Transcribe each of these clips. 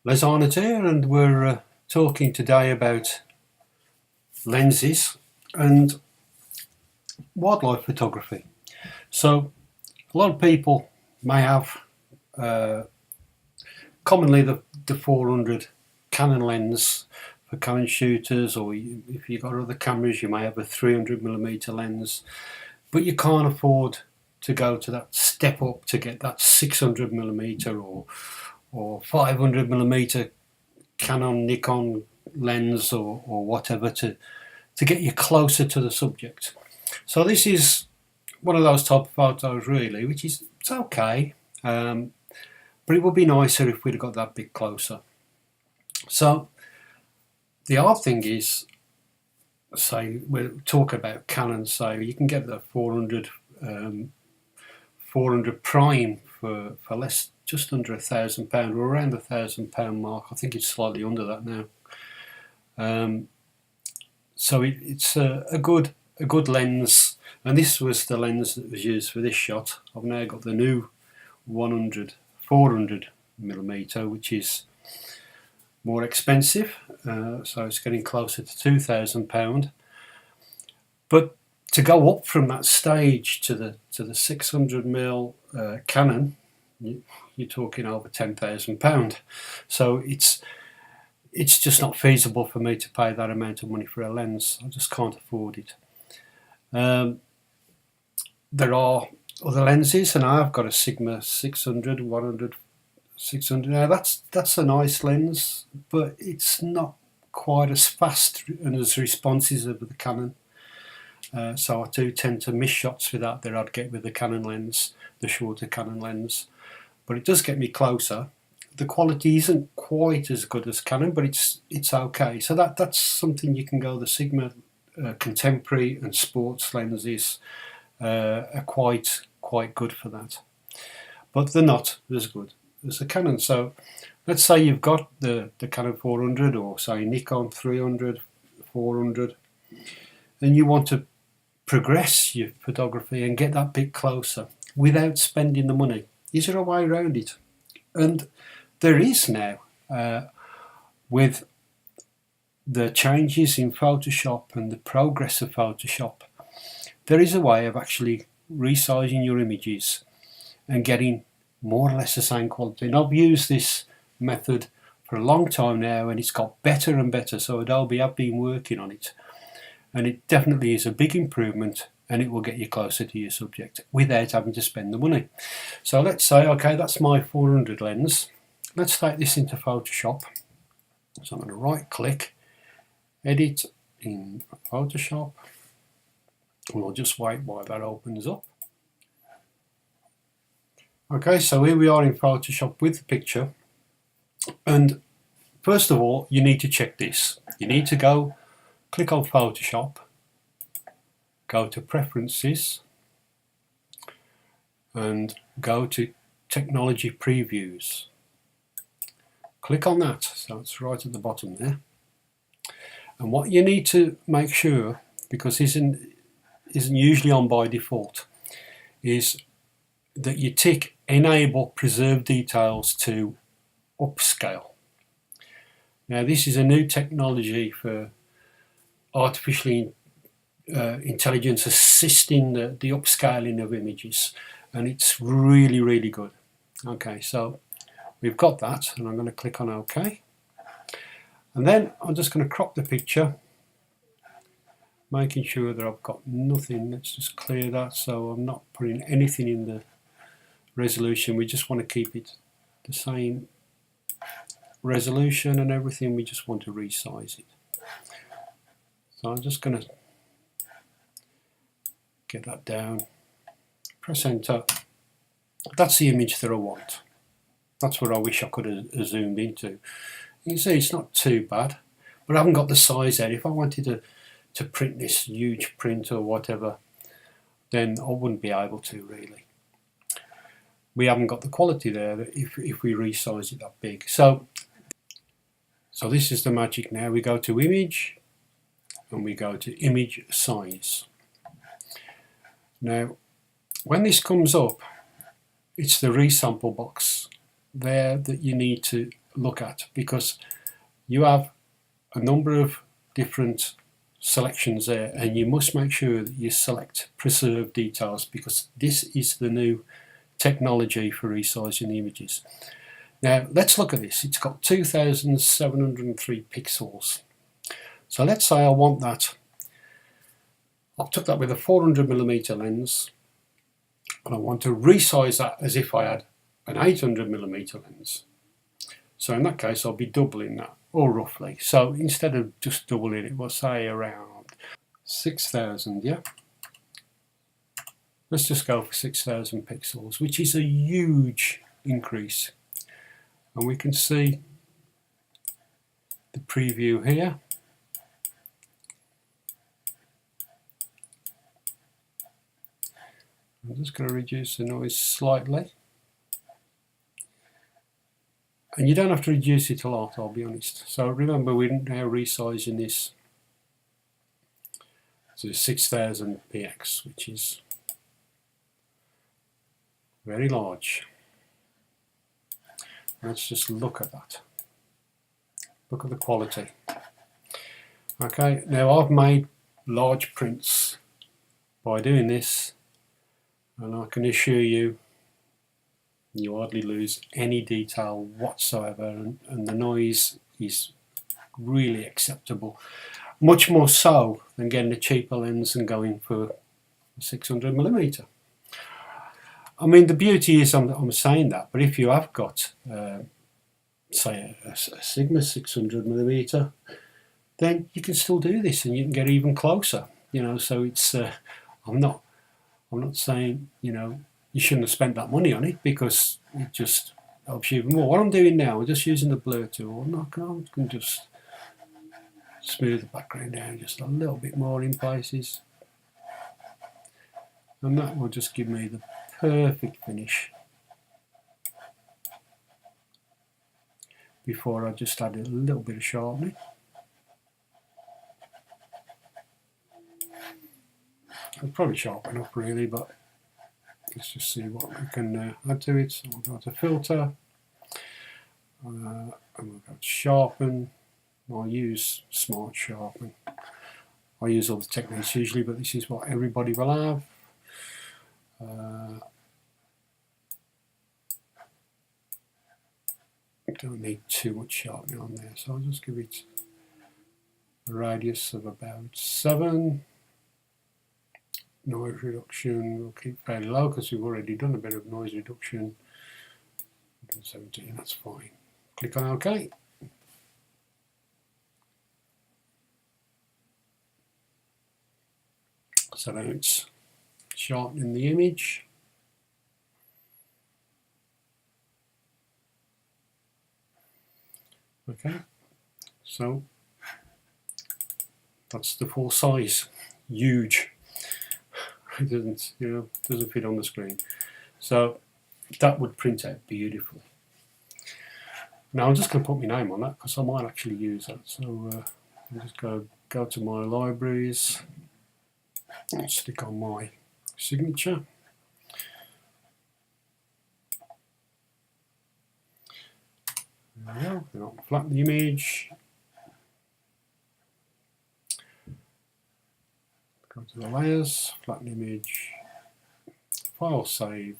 Les Arnott here, and we're talking today about lenses and wildlife photography. So, a lot of people may have commonly the 400 Canon lens for Canon shooters, or if you've got other cameras, you may have a 300mm lens, but you can't afford to go to that step up to get that 600mm or 500mm Canon, Nikon lens or whatever to get you closer to the subject. So this is one of those type of photos really, which is, it's okay, but it would be nicer if we'd have got that bit closer. So the hard thing is, say we're talking about Canon, so you can get the 400 prime for less, just under £1,000, or around the £1,000 mark. I think it's slightly under that now. So it's a good lens, and this was the lens that was used for this shot. I've now got the new 400mm, which is more expensive, so it's getting closer to £2,000. But to go up from that stage to the 600mm Canon, you're talking over £10,000. So it's just not feasible for me to pay that amount of money for a lens. I just can't afford it. There are other lenses, and I've got a Sigma 600, 100, 600. Now that's a nice lens, but it's not quite as fast and as responsive as the Canon. So I do tend to miss shots with that I'd get with the Canon lens, the shorter Canon lens. But it does get me closer. The quality isn't quite as good as Canon, but it's okay. So that's something you can go. The Sigma contemporary and sports lenses are quite good for that, but they're not as good as the Canon. So let's say you've got the Canon 400, or say Nikon 300, 400, and you want to progress your photography and get that bit closer without spending the money. Is there a way around it? And there is now, with the changes in Photoshop and the progress of Photoshop. There is a way of actually resizing your images and getting more or less the same quality. And I've used this method for a long time now, and it's got better and better. So Adobe have been working on it, and it definitely is a big improvement, and it will get you closer to your subject without having to spend the money. So let's say, okay, that's my 400 lens. Let's take this into Photoshop. So I'm going to right click, edit in Photoshop, and we'll just wait while that opens up. Okay, so here we are in Photoshop with the picture, and first of all you need to check this. You need to go click on Photoshop, go to Preferences, and go to Technology Previews. Click on that, so it's right at the bottom there. And what you need to make sure, because isn't usually on by default, is that you tick Enable Preserve Details to Upscale. Now this is a new technology for artificial intelligence assisting the upscaling of images, and it's really good. Okay, so we've got that, and I'm going to click on OK, and then I'm just going to crop the picture, making sure that I've got nothing. Let's just clear that, so I'm not putting anything in the resolution. We just want to keep it the same resolution and everything. We just want to resize it. So I'm just going to get that down, press enter. That's the image that I want. That's what I wish I could have zoomed into. You can see it's not too bad, but I haven't got the size there. If I wanted to print this huge print or whatever, then I wouldn't be able to really. We haven't got the quality there if we resize it that big. So this is the magic now. We go to Image, and we go to Image Size. Now when this comes up, it's the resample box there that you need to look at, because you have a number of different selections there, and you must make sure that you select preserve details, because this is the new technology for resizing the images. Now let's look at this. It's got 2703 pixels. So let's say I want that. I took that with a 400mm lens, and I want to resize that as if I had an 800mm lens. So in that case I'll be doubling that, or roughly. So instead of just doubling it, we'll say around 6000, yeah? Let's just go for 6000 pixels, which is a huge increase. And we can see the preview here. I'm just going to reduce the noise slightly. And you don't have to reduce it a lot, I'll be honest. So remember, we're now resizing this to 6000 px, which is very large. Let's just look at that. Look at the quality. Okay, now I've made large prints by doing this, and I can assure you, you hardly lose any detail whatsoever, and the noise is really acceptable. Much more so than getting a cheaper lens and going for 600mm. I mean, the beauty is I'm saying that, but if you have got, say, a Sigma 600mm, then you can still do this, and you can get even closer. You know, so it's I'm not saying, you know, you shouldn't have spent that money on it, because it just helps you even more. What I'm doing now, I'm just using the blur tool, and I can just smooth the background down just a little bit more in places, and that will just give me the perfect finish before I just add a little bit of sharpening. I'll probably sharpen up really, but let's just see what we can add to it. So we'll go to filter, and we'll go to sharpen. I'll use smart sharpen. I use all the techniques usually, but this is what everybody will have. Don't need too much sharpening on there, so I'll just give it a radius of about 7. Noise reduction we'll keep fairly low, because we've already done a bit of noise reduction. 17, that's fine. Click on OK. So now it's sharpening the image. Okay, so that's the full size. Huge. It doesn't, you know, doesn't fit on the screen. So that would print out beautifully. Now I'm just going to put my name on that, because I might actually use that. So I'll just go to my libraries and stick on my signature. There we go. Then I'll flatten the image. Go to the layers, flatten image, file save.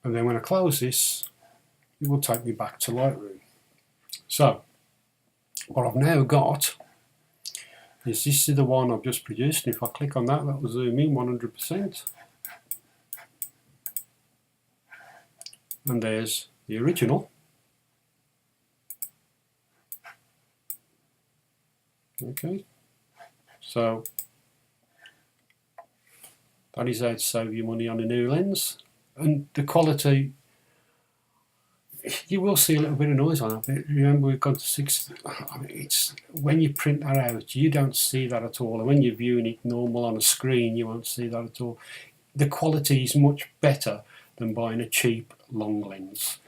And then when I close this, it will take me back to Lightroom. So what I've now got is, this is the one I've just produced, and if I click on that, that will zoom in 100%. And there's the original. Okay, so that is how to save you money on a new lens. And the quality, you will see a little bit of noise on it, but remember we've gone to 6. I mean, it's, when you print that out, you don't see that at all, and when you're viewing it normal on a screen, you won't see that at all. The quality is much better than buying a cheap long lens.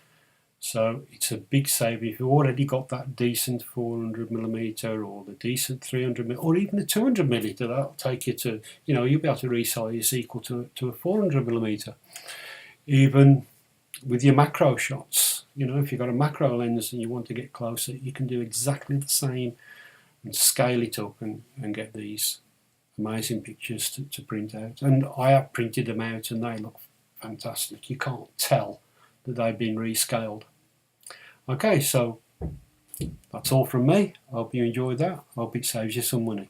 So it's a big saving. If you've already got that decent 400mm or the decent 300mm or even a 200mm, that'll take you to, you know, you'll be able to resize equal to a 400mm. Even with your macro shots, You know, if you've got a macro lens and you want to get closer, you can do exactly the same and scale it up and get these amazing pictures to print out. And I have printed them out and they look fantastic. You can't tell that they've been rescaled. Okay, so that's all from me. I hope you enjoyed that. I hope it saves you some money.